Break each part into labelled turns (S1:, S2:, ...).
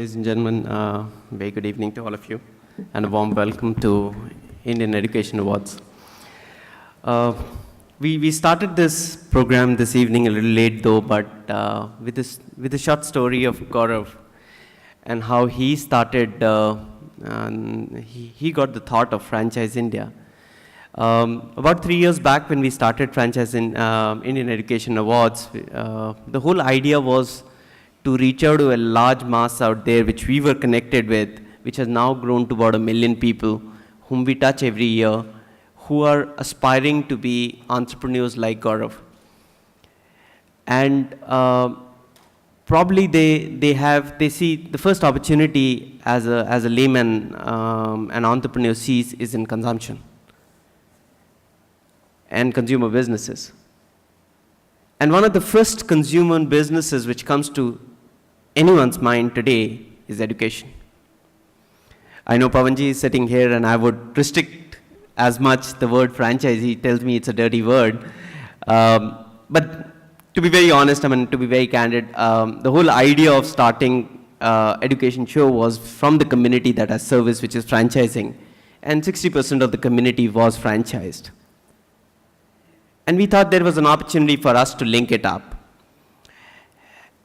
S1: Ladies and gentlemen, very good evening to all of you, and a warm welcome to Indian Education Awards. We started this program this evening a little late though, but with a short story of Gaurav and how he started, he got the thought of Franchise India. About 3 years back when we started Franchise in Indian Education Awards, the whole idea was to reach out to a large mass out there which we were connected with, which has now grown to about 1 million people whom we touch every year, who are aspiring to be entrepreneurs like Gaurav. And probably they see the first opportunity as a layman, an entrepreneur sees is in consumption and consumer businesses. And one of the first consumer businesses which comes to anyone's mind today is education. I know Pavanji is sitting here and I would restrict as much the word franchise. He tells me it's a dirty word. But to be very honest, to be very candid, the whole idea of starting education show was from the community that has service, which is franchising. And 60% of the community was franchised. And we thought there was an opportunity for us to link it up.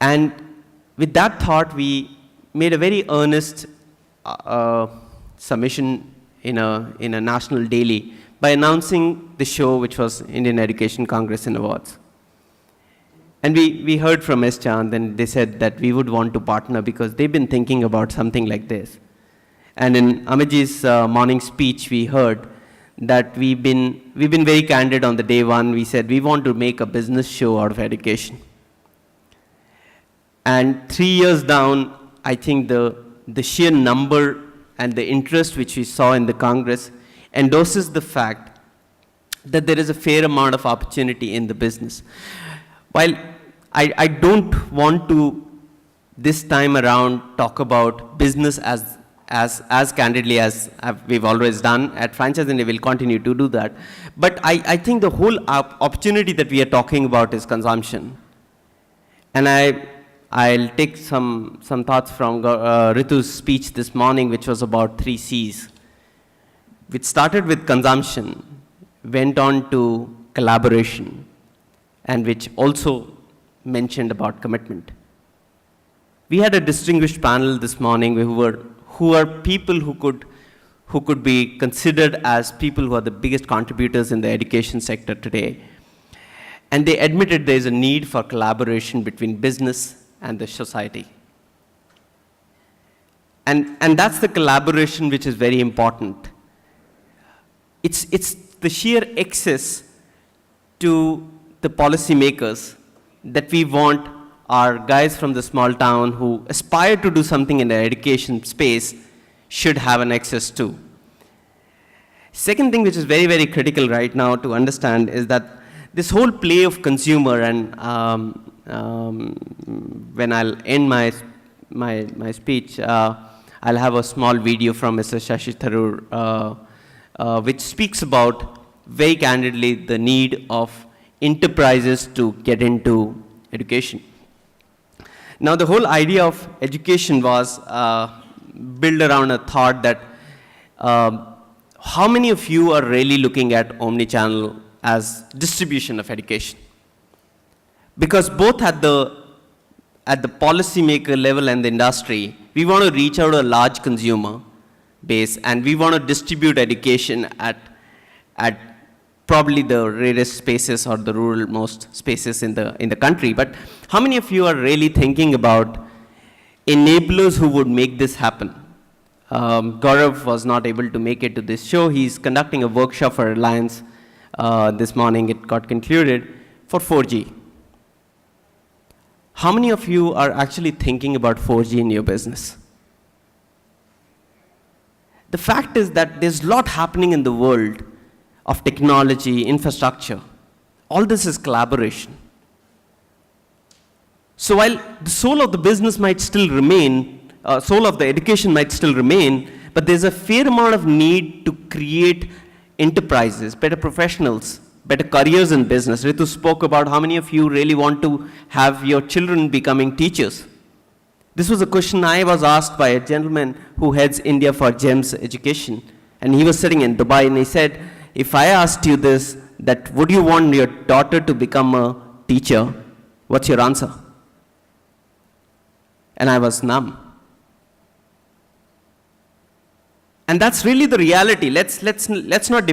S1: And with that thought, we made a very earnest submission in a national daily by announcing the show, which was Indian Education Congress and Awards. And we heard from S. Chand, and they said that we would want to partner because they've been thinking about something like this. And in Amitji's morning speech, we heard that we've been very candid on the day one. We said we want to make a business show out of education. And 3 years down, I think the sheer number and the interest which we saw in the Congress endorses the fact that there is a fair amount of opportunity in the business. While I don't want to this time around talk about business as candidly as we've always done at Franchise India, we'll continue to do that. But I think the whole opportunity that we are talking about is consumption. And I'll take some thoughts from Ritu's speech this morning, which was about 3 C's, which started with consumption, went on to collaboration, and which also mentioned about commitment. We had a distinguished panel this morning who are people who could be considered as people who are the biggest contributors in the education sector today. And they admitted there is a need for collaboration between business and the society. And that's the collaboration which is very important. It's the sheer access to the policymakers that we want our guys from the small town who aspire to do something in the education space should have an access to. Second thing which is very, very critical right now to understand is that this whole play of consumer, and when I'll end my speech, I'll have a small video from Mr. Shashi Tharoor, which speaks about very candidly the need of enterprises to get into education. Now, the whole idea of education was built around a thought that how many of you are really looking at omnichannel as distribution of education? Because both at the policymaker level and the industry, we want to reach out to a large consumer base, and we want to distribute education at probably the rarest spaces or the rural-most spaces in the country. But how many of you are really thinking about enablers who would make this happen? Gaurav was not able to make it to this show. He's conducting a workshop for Reliance this morning. It got concluded for 4G. How many of you are actually thinking about 4G in your business? The fact is that there's a lot happening in the world of technology, infrastructure. All this is collaboration. So while the soul of the business might still remain, soul of the education might still remain, but there's a fair amount of need to create enterprises, better professionals, better careers in business. Ritu spoke about how many of you really want to have your children becoming teachers. This was a question I was asked by a gentleman who heads India for GEMS Education. And he was sitting in Dubai and he said, if I asked you this, that would you want your daughter to become a teacher, what's your answer? And I was numb. And that's really the reality. Let's not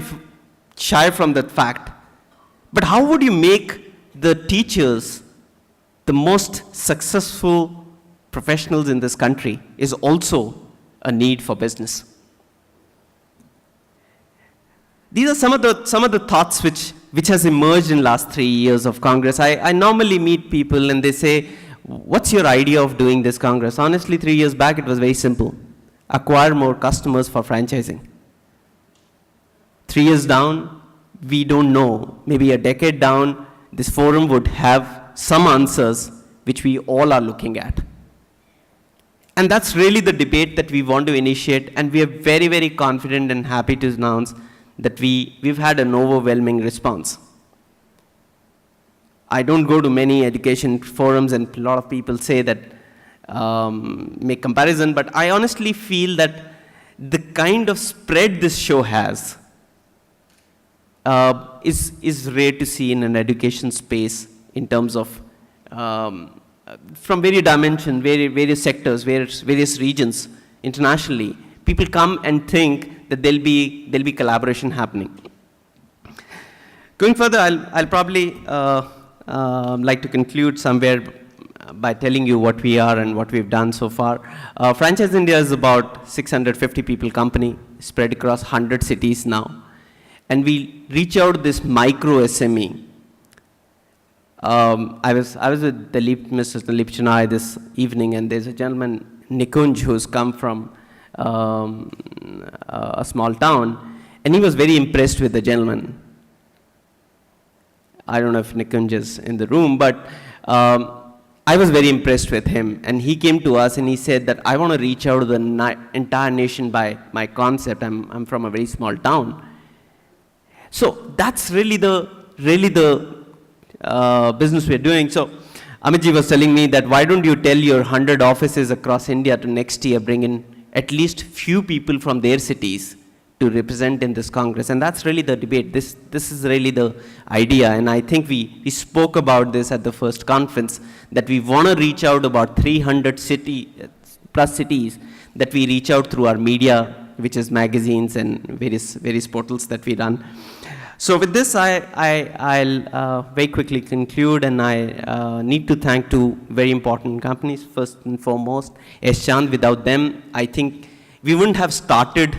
S1: shy from that fact. But how would you make the teachers the most successful professionals in this country is also a need for business. These are some of the thoughts which has emerged in last 3 years of Congress. I normally meet people and they say, what's your idea of doing this Congress? Honestly, 3 years back, it was very simple. Acquire more customers for franchising. 3 years down, we don't know. Maybe a decade down, this forum would have some answers which we all are looking at. And that's really the debate that we want to initiate, and we are very, very confident and happy to announce that we've had an overwhelming response. I don't go to many education forums, and a lot of people say that, make comparison, but I honestly feel that the kind of spread this show has is rare to see in an education space in terms of from various dimensions, various sectors, various regions internationally. People come and think that there'll be collaboration happening. Going further, I'll probably like to conclude somewhere by telling you what we are and what we've done so far. Franchise India is about 650 people company spread across 100 cities now. And we reach out this micro SME. I was with Mr. Dilip Chennai this evening, and there's a gentleman, Nikunj, who's come from a small town, and he was very impressed with the gentleman. I don't know if Nikunj is in the room, but I was very impressed with him, and he came to us and he said that I want to reach out to the entire nation by my concept. I'm from a very small town. So that's really the business we're doing. So Amitji was telling me that why don't you tell your 100 offices across India to next year bring in at least few people from their cities to represent in this Congress. And that's really the debate. This is really the idea. And I think we spoke about this at the first conference, that we want to reach out about 300 plus cities that we reach out through our media, which is magazines and various portals that we run. So with this, I'll very quickly conclude, and I need to thank two very important companies. First and foremost, Eschand. Without them, I think we wouldn't have started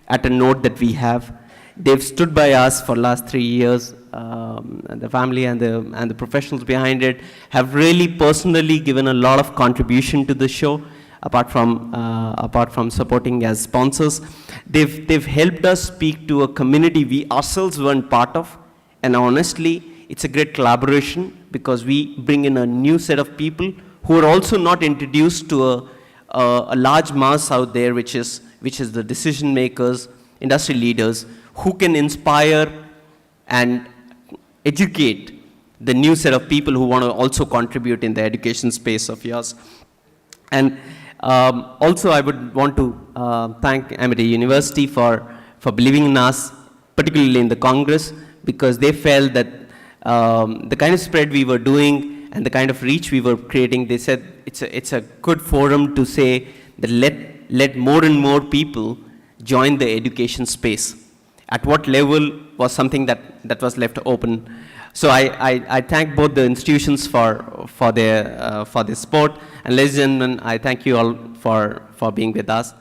S1: at a note that we have. They've stood by us for the last 3 years. The family and the professionals behind it have really personally given a lot of contribution to the show. Apart from supporting as sponsors, they've helped us speak to a community we ourselves weren't part of, and honestly, it's a great collaboration because we bring in a new set of people who are also not introduced to a large mass out there, which is the decision makers, industry leaders, who can inspire and educate the new set of people who want to also contribute in the education space of yours. And also, I would want to thank Amity University for believing in us, particularly in the Congress, because they felt that the kind of spread we were doing and the kind of reach we were creating, they said it's a good forum to say that let more and more people join the education space. At what level was something that was left open. So I thank both the institutions for their support, and ladies and gentlemen, I thank you all for being with us.